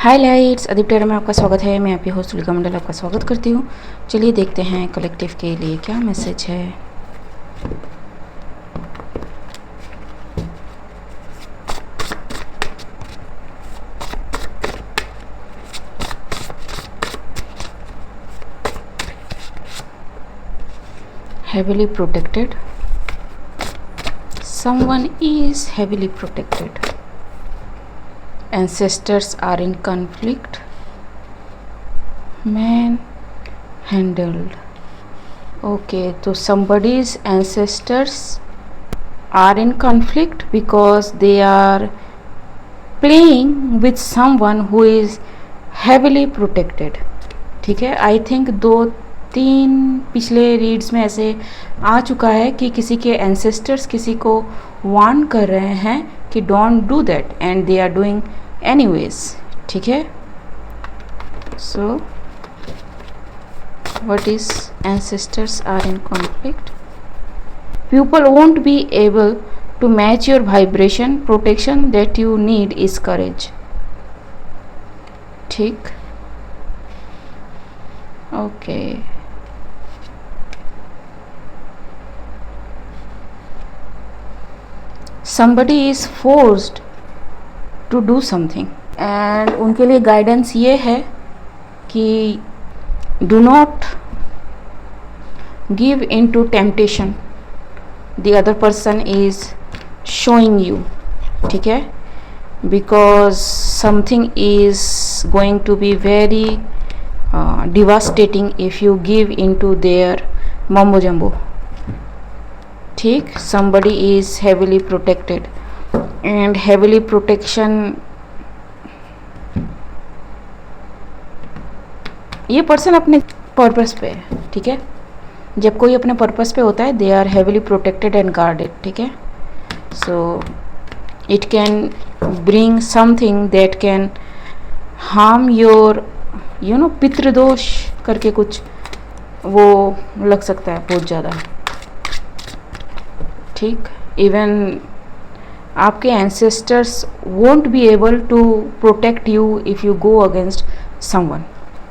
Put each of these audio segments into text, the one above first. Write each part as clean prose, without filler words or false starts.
हाय lights, Adeep टेरा में आपका स्वागत है। मैं आपकी होस्ट तुलिका मंडल आपका स्वागत करती हूँ। चलिए देखते हैं कलेक्टिव के लिए क्या मैसेज है। heavily protected, someone is heavily protected, ancestors are in conflict, man handled. Okay, so somebody's ancestors are in conflict because they are playing with someone who is heavily protected. ठीक है, I think 2-3 पिछले reads में ऐसे आ चुका है कि किसी के एंसेस्टर्स किसी को वार्न कर रहे हैं कि don't do that and they are doing anyways. ठीक है, so what is ancestors are in conflict? People won't be able to match your vibration. Protection that you need is courage. ठीक, okay. Somebody is forced to do something and उनके लिए guidance ये है कि do not give in to temptation the other person is showing you. ठीक है, because something is going to be very devastating if you give into their mumbo jumbo. ठीक, somebody is heavily protected and heavily protection, ये person अपने purpose पे है। ठीक है, जब कोई अपने पर्पस पे होता है they are heavily protected and guarded. ठीक है, so it can bring something that can harm your पितृदोष करके कुछ वो लग सकता है बहुत ज़्यादा। ठीक, इवन आपके ancestors won't be able to protect you if you go against someone,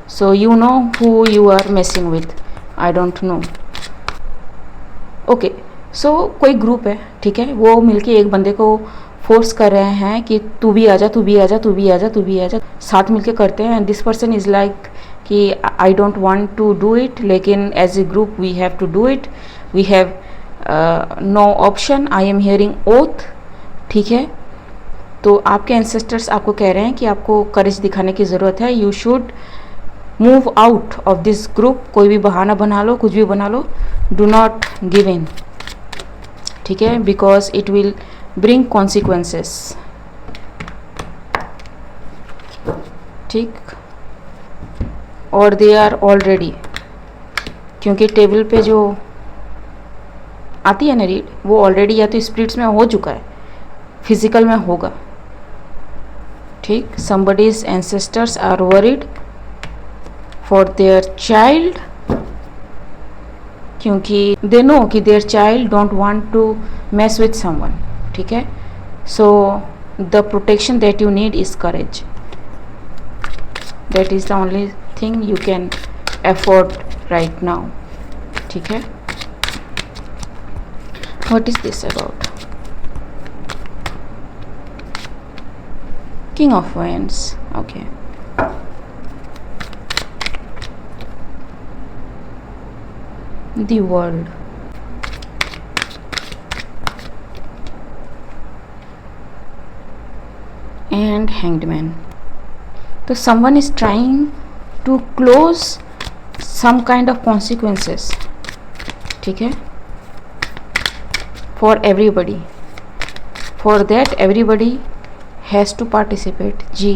so you know who you are messing with. I don't know. Okay, so कोई ग्रुप है, ठीक है, वो मिलके एक बंदे को फोर्स कर रहे हैं कि तू भी आजा, तू भी आजा, तू भी आजा, तू भी आजा, साथ मिलके करते हैं। And this person is like कि I don't want to do it, लेकिन as a group we have to do it, we have no option, I am hearing oath. ठीक है, तो आपके एंसेस्टर्स आपको कह रहे हैं कि आपको करेज दिखाने की ज़रूरत है। You should move out of this group. कोई भी बहाना बना लो, कुछ भी बना लो, डू नॉट गिव इन। ठीक है, because it will bring consequences. ठीक, और दे आर ऑलरेडी, क्योंकि टेबल पे जो आती है ना रीड, वो ऑलरेडी या तो स्पिरिट्स में हो चुका है, फिजिकल में होगा। ठीक, somebody's ancestors are worried for their child, क्योंकि they know कि their child don't want to mess with someone. ठीक है, so the protection that you need is courage. That is the only thing you can afford right now. ठीक है, what is this about? King of Wands. Okay, the world. And Hanged Man. So someone is trying to close some kind of consequences. ठीक है, for everybody. For that everybody has to participate. G,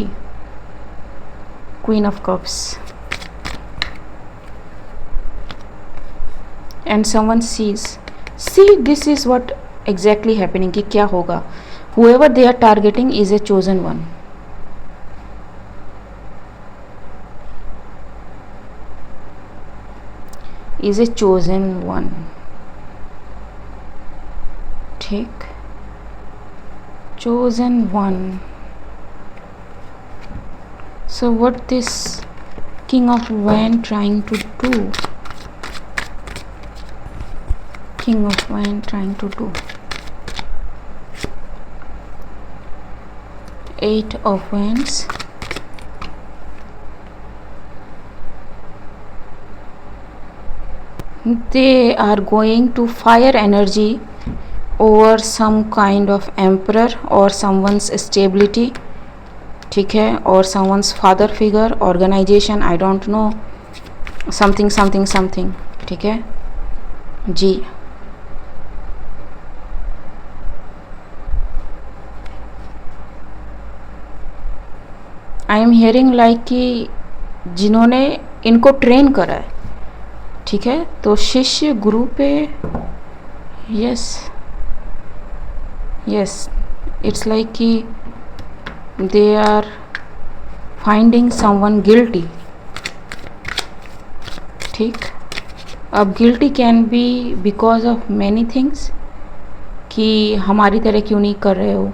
Queen of Cups. And someone sees, see this is what exactly happening कि क्या होगा। whoever they are targeting is a chosen one. is a chosen one. ठीक, chosen one. So what this king of wand trying to do? King of wand trying to do. 8 of wands. They are going to fire energy over some kind of emperor or someone's stability, ठीक है, और someone's father figure, organization, I don't know, something something something, ठीक है जी. आई am hearing like कि जिन्होंने इनको train करा है, ठीक है, तो शिष्य गुरु पे, यस यस, इट्स लाइक कि they are finding someone guilty. ठीक, अब guilty can be because of many things, कि हमारी तरह क्यों नहीं कर रहे हो,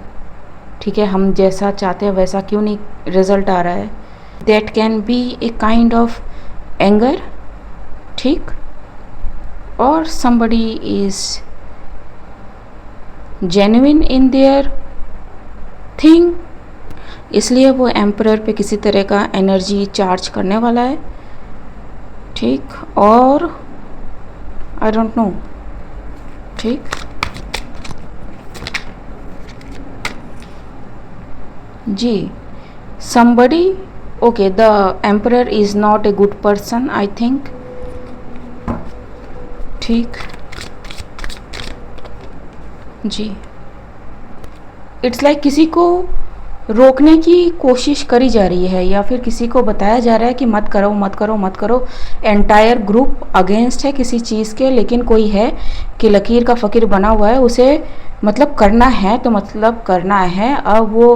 ठीक है, हम जैसा चाहते हैं वैसा क्यों नहीं रिजल्ट आ रहा है. That can be a kind of anger, ठीक, और somebody is genuine in their thing, इसलिए वो एम्परर पे किसी तरह का एनर्जी चार्ज करने वाला है, ठीक, और आई डोंट नो, ठीक, जी. somebody, okay, the emperor is not a good person, I think, ठीक जी. इट्स लाइक किसी को रोकने की कोशिश करी जा रही है, या फिर किसी को बताया जा रहा है कि मत करो मत करो मत करो. एंटायर ग्रुप अगेंस्ट है किसी चीज़ के, लेकिन कोई है कि लकीर का फ़कीर बना हुआ है, उसे मतलब करना है तो मतलब करना है. अब वो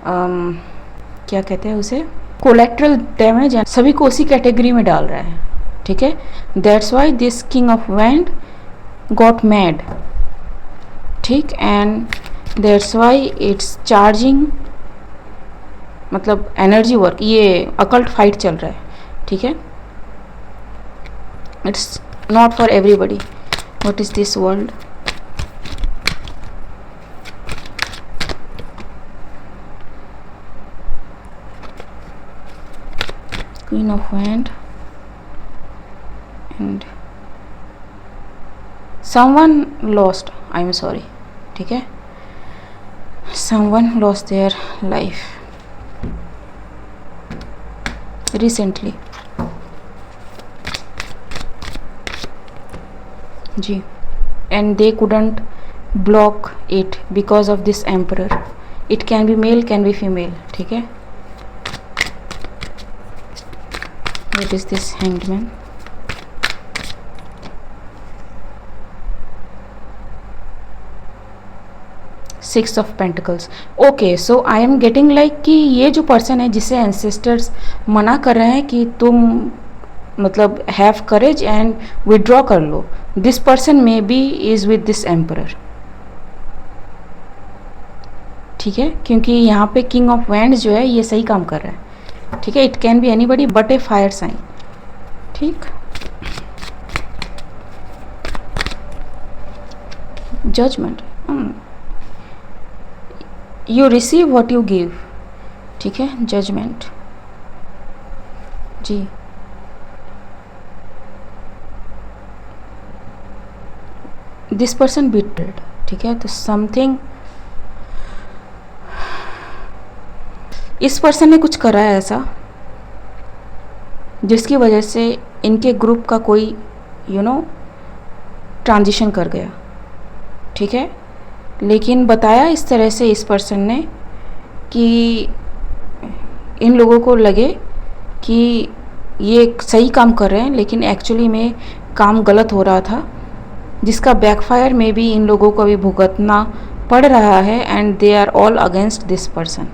क्या कहते हैं उसे, कोलेट्रल डैमेज, सभी को उसी कैटेगरी में डाल रहा है, ठीक है. That's why this king of wand got mad, ठीक, and that's why it's charging, मतलब एनर्जी वर्क, ये अकल्ट फाइट चल रहा है, ठीक है. It's not for everybody. What is this world? Queen of wand and someone lost, I'm sorry, ठीक है, someone lost their life recently, ji, and they couldn't block it because of this emperor. It can be male, can be female, ठीक है. What is this hanged man? Six of pentacles. Okay, so I am getting like कि ये जो person है जिसे ancestors मना कर रहे हैं कि तुम मतलब हैव करेज एंड विड्रॉ कर लो, this person may be is with this emperor, ठीक है, क्योंकि यहाँ पे किंग ऑफ वैंड्स जो है ये सही काम कर रहा है, ठीक है. It can be anybody but a fire sign, ठीक. Judgement, you receive what you give, ठीक है. जजमेंट, जी. दिस पर्सन बिटरेड, ठीक है. तो समथिंग इस पर्सन ने कुछ करा है ऐसा जिसकी वजह से इनके ग्रुप का कोई ट्रांजिशन कर गया, ठीक है. लेकिन बताया इस तरह से इस पर्सन ने कि इन लोगों को लगे कि ये सही काम कर रहे हैं, लेकिन एक्चुअली में काम गलत हो रहा था, जिसका बैकफायर में भी इन लोगों को भी भुगतना पड़ रहा है. And they are all against this person,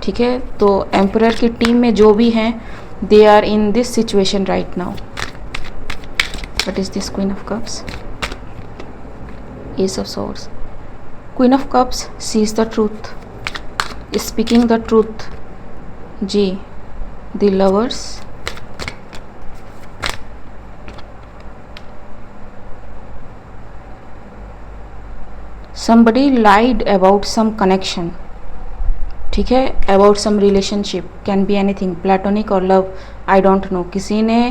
ठीक है. तो एम्परर की टीम में जो भी हैं, they are in this situation right now. What is this? Queen of cups, ace of swords. Queen of cups sees the truth, speaking the truth, जी. The lovers, somebody lied about some connection, ठीक है, about some relationship, can be anything, platonic or love, I don't know। किसी ने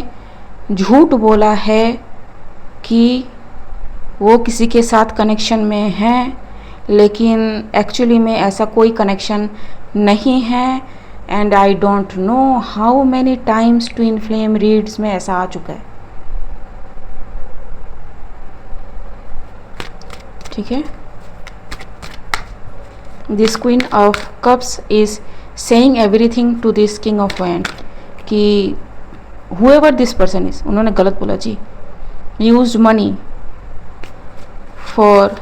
झूठ बोला है कि वो किसी के साथ कनेक्शन में है, लेकिन एक्चुअली में ऐसा कोई कनेक्शन नहीं है। And I don't know how many times twin flame reads में ऐसा आ चुका है, ठीक है। This queen of cups is saying everything to this king of wand कि हुएवर दिस पर्सन इज, उन्होंने गलत बोला जी, used money for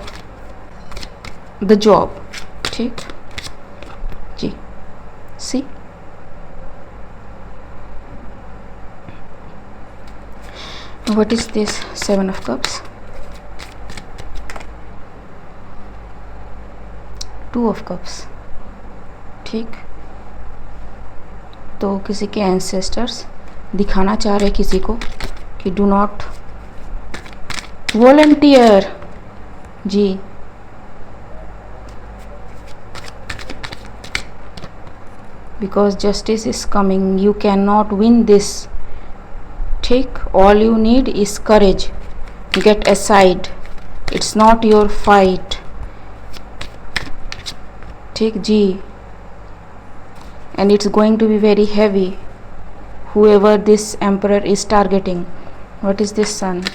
the job, ठीक जी। See what is this, 7 of cups, 2 of cups, ठीक। तो किसी के एंसेस्टर्स दिखाना चाह रहे किसी को कि डू नॉट वॉलंटियर जी, because justice is coming, you cannot win this, ठीक। all you need is courage, get aside, it's not your fight, ठीक जी। and it's going to be very heavy, whoever this emperor is targeting। what is this sun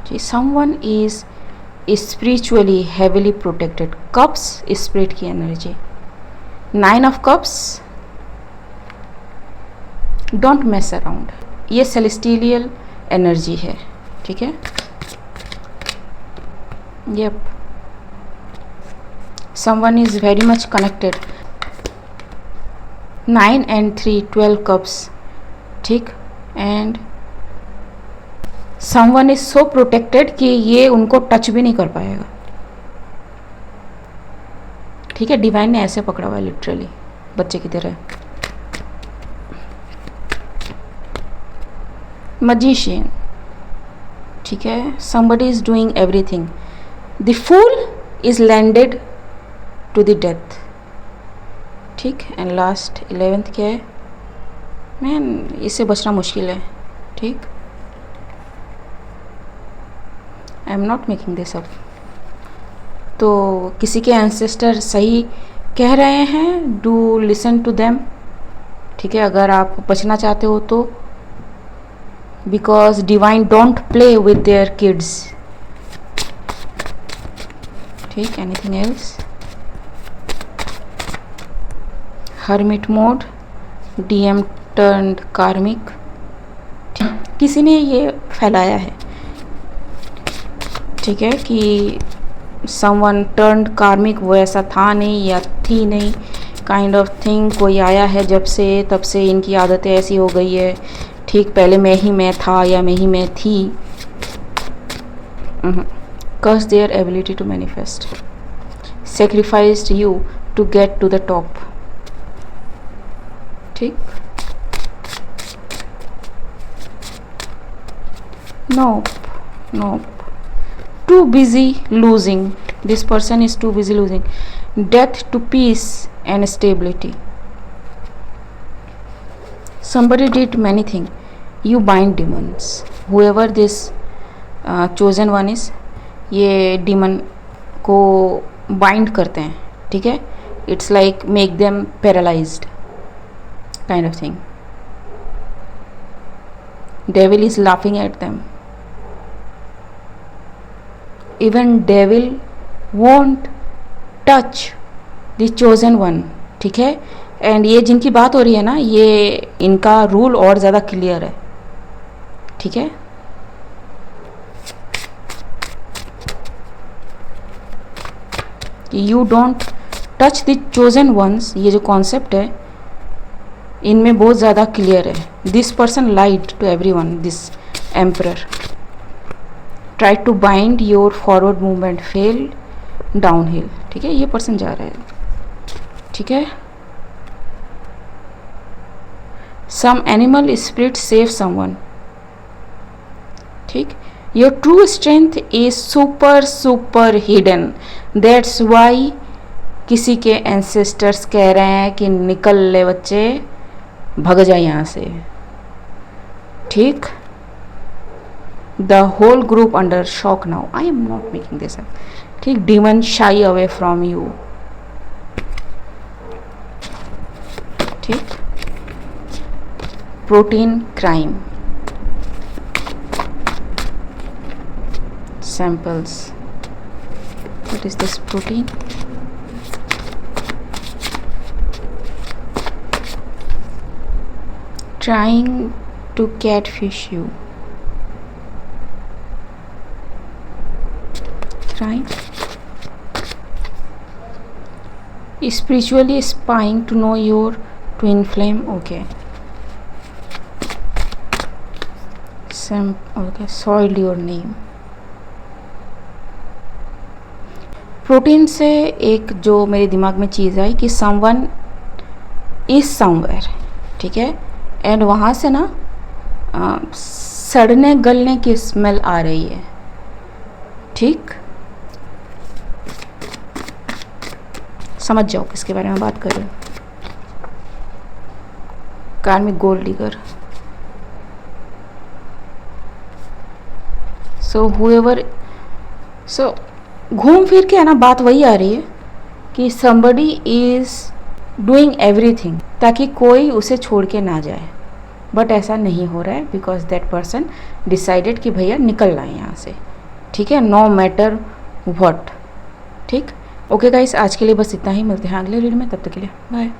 जी, someone is spiritually heavily protected, cups spirit की energy, 9 of cups, don't mess around, ये celestial energy है, ठीक है। Yup, someone is very much connected, 9 and 3, 12 cups, ठीक। And someone is so protected कि ये उनको टच भी नहीं कर पाएगा, ठीक है। डिवाइन ने ऐसे पकड़ा हुआ है लिटरली, बच्चे की तरह। मजिशियन, ठीक है, somebody is doing everything, the fool is landed to the death, ठीक। एंड लास्ट 11th क्या है, मैन इससे बचना मुश्किल है, ठीक। आई am not making this up. तो किसी के एंसेस्टर सही कह रहे हैं, डू लिसन टू देम, ठीक है। अगर आप बचना चाहते हो तो, because divine don't play with their kids, ठीक। Anything else, hermit mode, DM turned karmic, किसी ने ये फैलाया है, ठीक है, कि समवन टर्न्ड कार्मिक, वो ऐसा था नहीं या थी नहीं, काइंड ऑफ थिंग, कोई आया है जब से तब से इनकी आदतें ऐसी हो गई है, ठीक। पहले मैं ही मैं था या मैं ही मैं थी। Curse their ability to manifest, sacrificed you to get to the top, ठीक। Nope, nope, too busy losing, this person is too busy losing, death to peace and stability, somebody did many things, you bind demons, whoever this chosen one is, ये demon को bind करते हैं, ठीक है। it's like make them paralyzed kind of thing, devil is laughing at them, even devil won't touch the chosen one, ठीक है। And ये जिनकी बात हो रही है ना, ये इनका रूल और ज़्यादा क्लियर है, ठीक है। You don't touch the chosen ones, ये जो कॉन्सेप्ट है इनमें बहुत ज़्यादा क्लियर है। This person lied to everyone, this emperor try to bind your forward movement, fell down hill, ठीक है। ये पर्सन जा रहा है, ठीक है, some animal spirit save someone, ठीक। Your true strength is super super hidden, that's why किसी के एंसेस्टर्स कह रहे हैं कि निकल ले बच्चे, भग जाए यहाँ से, ठीक। The whole group under shock now, I am not making this up, ठीक। Demon shy away from you, ठीक। Protein crime, samples, what is this protein, trying to catfish you, crime, spiritually spying to know your twin flame, okay, okay, soiled your name। Protein से एक जो मेरे दिमाग में चीज़ आई कि someone is somewhere, ठीक है, एंड वहाँ से ना सड़ने गलने की स्मेल आ रही है, ठीक। समझ जाओ किसके बारे में बात कर रही हूँ, कार्मिक गोल्ड डिगर। सो हुएवर, सो घूम फिर के है ना बात वही आ रही है कि somebody is doing everything ताकि कोई उसे छोड़ के ना जाए, बट ऐसा नहीं हो रहा है बिकॉज दैट पर्सन डिसाइडेड कि भैया निकलना है यहाँ से, ठीक है, नो मैटर व्हाट, ठीक। ओके गाइस, आज के लिए बस इतना ही, मिलते हैं अगले वीडियो में, तब तक के लिए बाय।